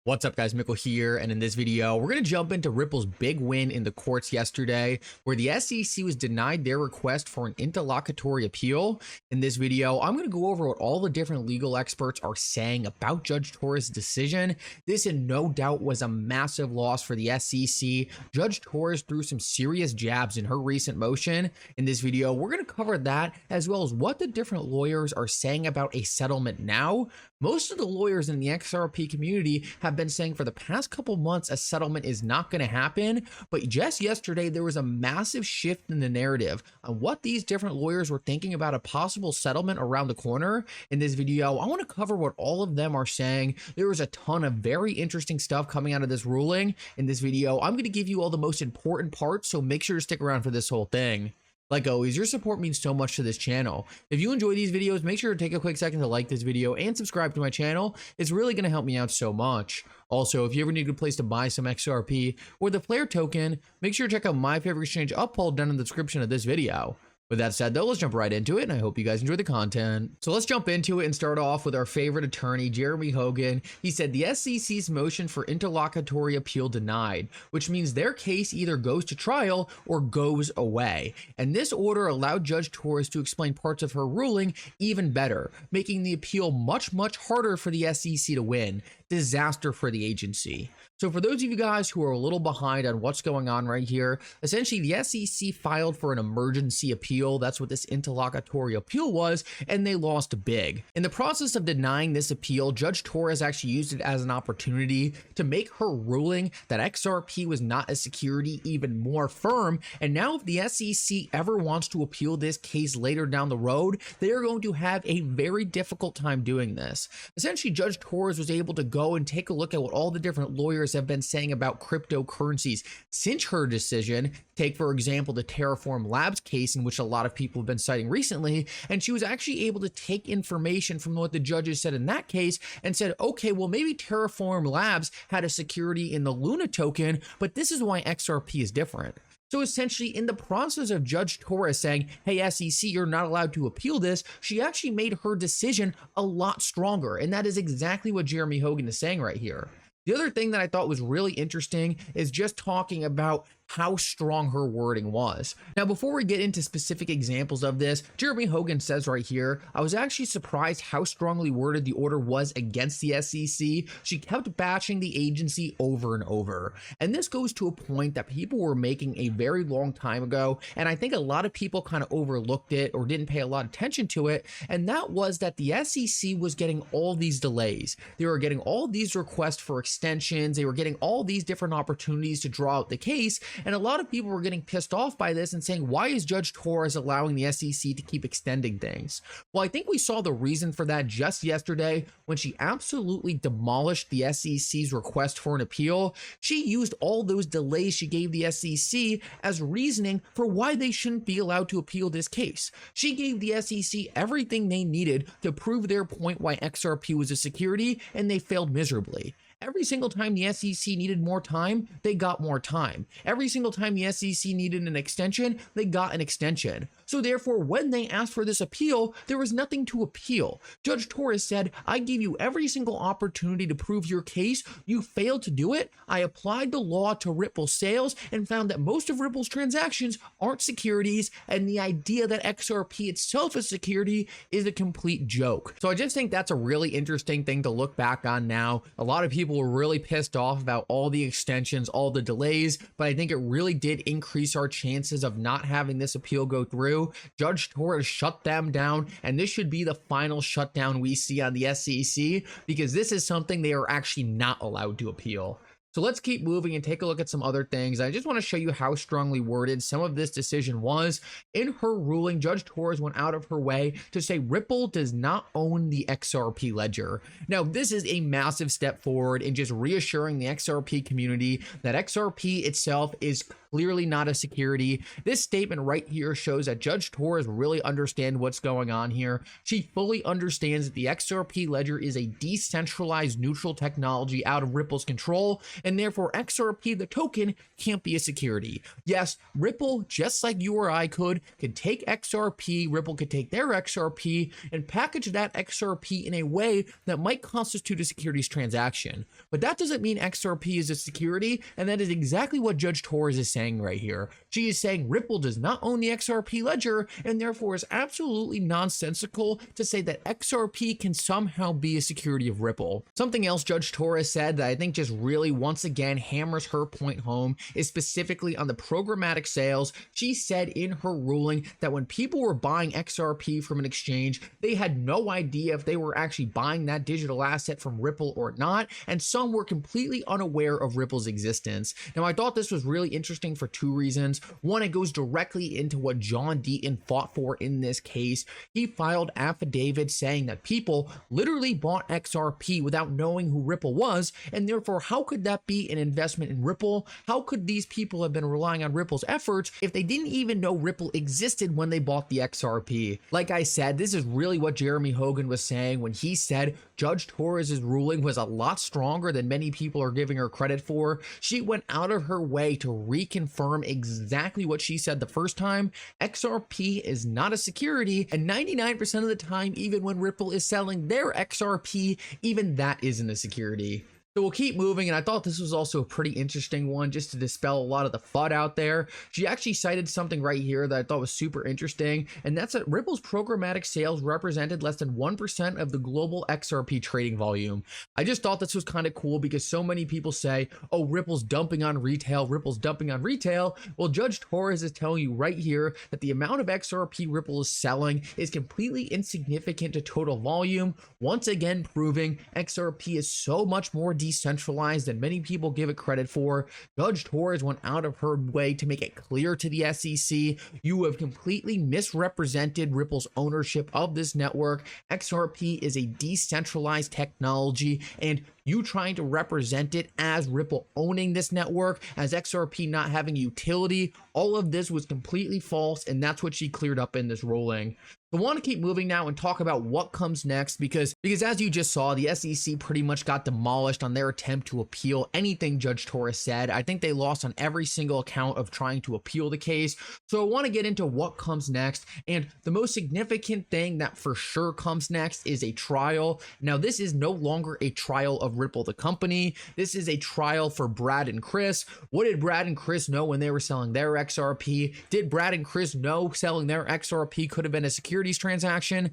What's up guys, Mickle here, and in this video, we're going to jump into Ripple's big win in the courts yesterday, where the SEC was denied their request for an interlocutory appeal. In this video, I'm going to go over what all the different legal experts are saying about Judge Torres' decision. This, in no doubt, was a massive loss for the SEC. Judge Torres threw some serious jabs in her recent motion. In this video, we're going to cover that, as well as what the different lawyers are saying about a settlement now. Most of the lawyers in the XRP community have been saying for the past couple months a settlement is not going to happen, but just yesterday there was a massive shift in the narrative on what these different lawyers were thinking about a possible settlement around the corner. In this video, I want to cover what all of them are saying. There was a ton of very interesting stuff coming out of this ruling. In this video, I'm going to give you all the most important parts, so make sure to stick around for this whole thing. Like always, your support means so much to this channel. If you enjoy these videos, make sure to take a quick second to like this video and subscribe to my channel. It's really going to help me out so much. Also, if you ever need a good place to buy some XRP or the player token, make sure to check out my favorite exchange Uphold down in the description of this video. With that said, though, let's jump right into it, and I hope you guys enjoy the content. So let's jump into it and start off with our favorite attorney, Jeremy Hogan. He said the SEC's motion for interlocutory appeal denied, which means their case either goes to trial or goes away. And this order allowed Judge Torres to explain parts of her ruling even better, making the appeal much harder for the SEC to win. Disaster for the agency. So for those of you guys who are a little behind on what's going on right here, essentially the SEC filed for an emergency appeal. That's what this interlocutory appeal was, and they lost big. In the process of denying this appeal, Judge Torres actually used it as an opportunity to make her ruling that XRP was not a security even more firm. And now if the SEC ever wants to appeal this case later down the road, they are going to have a very difficult time doing this. Essentially, Judge Torres was able to go and take a look at what all the different lawyers have been saying about cryptocurrencies since her decision. Take, for example, the Terraform Labs case, in which a lot of people have been citing recently, and she was actually able to take information from what the judges said in that case and said, okay, well, maybe Terraform Labs had a security in the Luna token, but this is why XRP is different. So essentially, in the process of Judge Torres saying, hey, SEC, you're not allowed to appeal this, she actually made her decision a lot stronger. And that is exactly what Jeremy Hogan is saying right here. The other thing that I thought was really interesting is just talking about how strong her wording was. Now, before we get into specific examples of this, Jeremy Hogan says right here, I was actually surprised how strongly worded the order was against the SEC. She kept bashing the agency over and over. And this goes to a point that people were making a very long time ago, and I think a lot of people kind of overlooked it or didn't pay a lot of attention to it, and that was that the SEC was getting all these delays. They were getting all these requests for extensions. They were getting all these different opportunities to draw out the case. And a lot of people were getting pissed off by this and saying, why is Judge Torres allowing the SEC to keep extending things? Well, I think we saw the reason for that just yesterday when she absolutely demolished the SEC's request for an appeal. She used all those delays she gave the SEC as reasoning for why they shouldn't be allowed to appeal this case. She gave the SEC everything they needed to prove their point why XRP was a security, and they failed miserably. Every single time the SEC needed more time, they got more time. Every single time the SEC needed an extension, they got an extension. So therefore, when they asked for this appeal, there was nothing to appeal. Judge Torres said, I gave you every single opportunity to prove your case. You failed to do it. I applied the law to Ripple sales and found that most of Ripple's transactions aren't securities, and the idea that XRP itself is security is a complete joke. So I just think that's a really interesting thing to look back on now. A lot of people were really pissed off about all the extensions, all the delays, but I think it really did increase our chances of not having this appeal go through. Judge Torres shut them down, and this should be the final shutdown we see on the SEC, because this is something they are actually not allowed to appeal. So let's keep moving and take a look at some other things. I just want to show you how strongly worded some of this decision was. In her ruling, Judge Torres went out of her way to say Ripple does not own the XRP ledger. Now, this is a massive step forward in just reassuring the XRP community that XRP itself is clearly not a security. This statement right here shows that Judge Torres really understands what's going on here. She fully understands that the XRP ledger is a decentralized neutral technology out of Ripple's control, and therefore XRP, the token, can't be a security. Yes, Ripple, just like you or I could take XRP, Ripple could take their XRP and package that XRP in a way that might constitute a securities transaction. But that doesn't mean XRP is a security, and that is exactly what Judge Torres is saying right here. She is saying Ripple does not own the XRP ledger, and therefore is absolutely nonsensical to say that XRP can somehow be a security of Ripple. Something else Judge Torres said that I think just really once again hammers her point home is specifically on the programmatic sales. She said in her ruling that when people were buying XRP from an exchange, they had no idea if they were actually buying that digital asset from Ripple or not, and some were completely unaware of Ripple's existence. Now, I thought this was really interesting for two reasons. One, it goes directly into what John Deaton fought for in this case. He filed affidavits saying that people literally bought XRP without knowing who Ripple was, and therefore, how could that be an investment in Ripple? How could these people have been relying on Ripple's efforts if they didn't even know Ripple existed when they bought the XRP? Like I said, this is really what Jeremy Hogan was saying when he said Judge Torres' ruling was a lot stronger than many people are giving her credit for. She went out of her way to reconfirm exactly what she said the first time. XRP is not a security, and 99% of the time, even when Ripple is selling their XRP, even that isn't a security. So we'll keep moving, and I thought this was also a pretty interesting one just to dispel a lot of the FUD out there. She actually cited something right here that I thought was super interesting, and that's that Ripple's programmatic sales represented less than 1% of the global XRP trading volume. I just thought this was kind of cool because so many people say, oh, Ripple's dumping on retail, Ripple's dumping on retail. Well, Judge Torres is telling you right here that the amount of XRP Ripple is selling is completely insignificant to total volume, once again proving XRP is so much more decentralized than many people give it credit for. Judge Torres went out of her way to make it clear to the SEC, you have completely misrepresented Ripple's ownership of this network. XRP is a decentralized technology, and you trying to represent it as Ripple owning this network, as XRP not having utility, all of this was completely false, and that's what she cleared up in this ruling. I want to keep moving now and talk about what comes next because as you just saw, the SEC pretty much got demolished on their attempt to appeal anything Judge Torres said. I think they lost on every single account of trying to appeal the case. So I want to get into what comes next, and the most significant thing that for sure comes next is a trial. Now, this is no longer a trial of Ripple the company. This is a trial for Brad and Chris. What did Brad and Chris know when they were selling their XRP? Did Brad and Chris know selling their XRP could have been a securities transaction?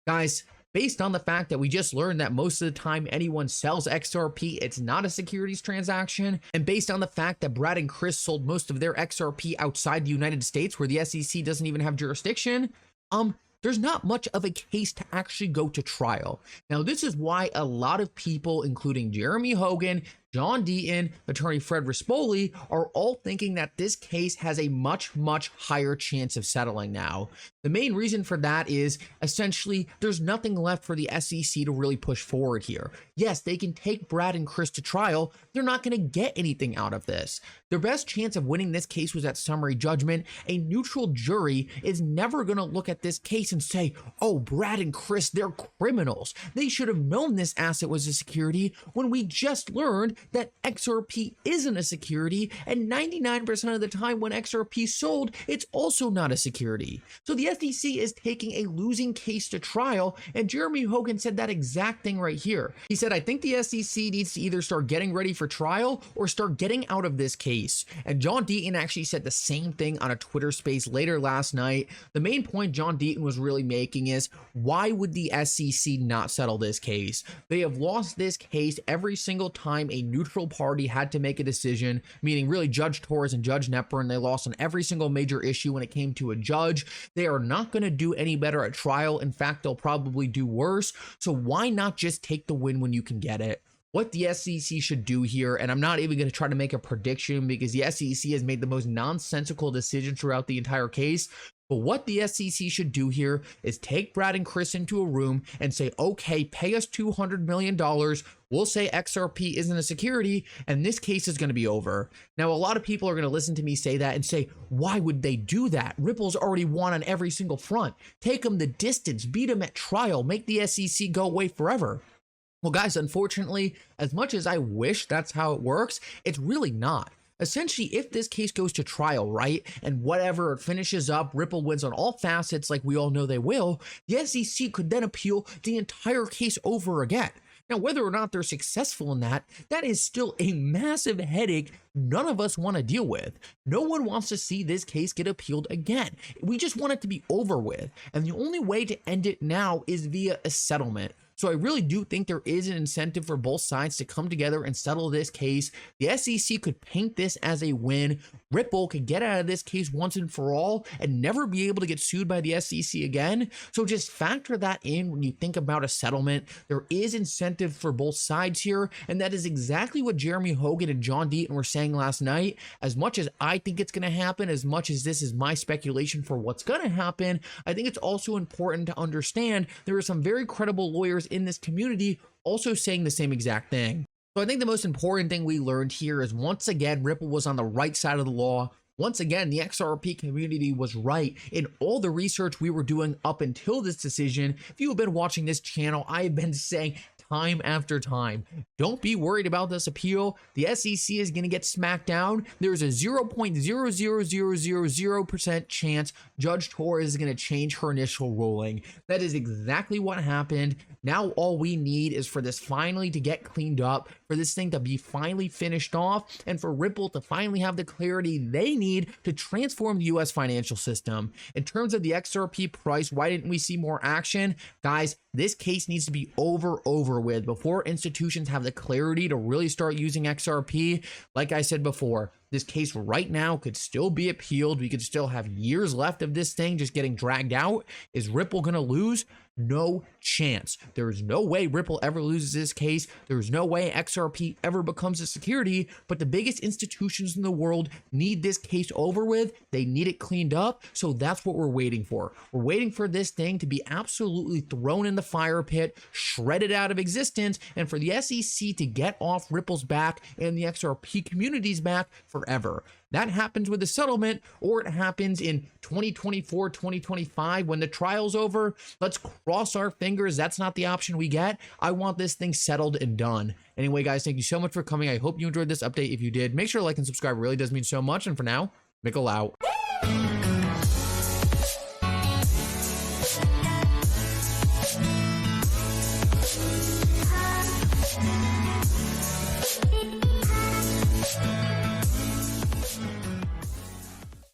Guys, based on the fact that we just learned that most of the time anyone sells XRP, it's not a securities transaction, and based on the fact that Brad and Chris sold most of their XRP outside the United States where the SEC doesn't even have jurisdiction, there's not much of a case to actually go to trial. Now, this is why a lot of people, including Jeremy Hogan, John Deaton, attorney Fred Rispoli, are all thinking that this case has a much, much higher chance of settling now. The main reason for that is essentially there's nothing left for the SEC to really push forward here. Yes, they can take Brad and Chris to trial. They're not going to get anything out of this. Their best chance of winning this case was at summary judgment. A neutral jury is never going to look at this case and say, oh, Brad and Chris, they're criminals. They should have known this asset was a security when we just learned that XRP isn't a security, and 99% of the time when XRP sold, it's also not a security. So the SEC is taking a losing case to trial, and Jeremy Hogan said that exact thing right here. He said, I think the SEC needs to either start getting ready for trial or start getting out of this case. And John Deaton actually said the same thing on a Twitter space later last night. The main point John Deaton was really making is, why would the SEC not settle this case? They have lost this case every single time a neutral party had to make a decision, meaning really Judge Torres and Judge Nepper, they lost on every single major issue when it came to a judge. They are not going to do any better at trial. In fact, they'll probably do worse. So why not just take the win when you can get it? What the SEC should do here, and I'm not even going to try to make a prediction because the SEC has made the most nonsensical decision throughout the entire case, But what the SEC should do here is take Brad and Chris into a room and say, okay, pay us $200 million. We'll say XRP isn't a security, and this case is going to be over. Now, a lot of people are going to listen to me say that and say, why would they do that? Ripple's already won on every single front. Take them the distance, beat them at trial, make the SEC go away forever. Well, guys, unfortunately, as much as I wish that's how it works, it's really not. Essentially, if this case goes to trial, right, and whatever it finishes up, Ripple wins on all facets like we all know they will, the SEC could then appeal the entire case over again. Now, whether or not they're successful in that, that is still a massive headache none of us want to deal with. No one wants to see this case get appealed again. We just want it to be over with. And the only way to end it now is via a settlement. So I really do think there is an incentive for both sides to come together and settle this case. The SEC could paint this as a win. Ripple could get out of this case once and for all and never be able to get sued by the SEC again. So just factor that in when you think about a settlement. There is incentive for both sides here, and that is exactly what Jeremy Hogan and John Deaton were saying last night. As much as I think it's going to happen, as much as this is my speculation for what's going to happen, I think it's also important to understand there are some very credible lawyers in this community also saying the same exact thing. So I think the most important thing we learned here is, once again, Ripple was on the right side of the law. Once again, the XRP community was right in all the research we were doing up until this decision. If you have been watching this channel, I have been saying time after time, don't be worried about this appeal. The SEC is going to get smacked down. There's a 0.00000% chance Judge Torres is going to change her initial ruling. That is exactly what happened. Now all we need is for this finally to get cleaned up, for this thing to be finally finished off, and for Ripple to finally have the clarity they need to transform the US financial system. In terms of the XRP price, why didn't we see more action? Guys, this case needs to be over with before institutions have the clarity to really start using XRP. Like I said before, this case right now could still be appealed. We could still have years left of this thing just getting dragged out. Is Ripple going to lose? No chance. There is no way Ripple ever loses this case. There is no way XRP ever becomes a security, but the biggest institutions in the world need this case over with. They need it cleaned up. So that's what we're waiting for. We're waiting for this thing to be absolutely thrown in the fire pit, shredded out of existence, and for the SEC to get off Ripple's back and the XRP community's back forever. That happens with the settlement, or it happens in 2024, 2025 when the trial's over. Let's cross our fingers. That's not the option we get. I want this thing settled and done. Anyway, guys, thank you so much for coming. I hope you enjoyed this update. If you did, make sure to like and subscribe. It really does mean so much. And for now, Mickle out.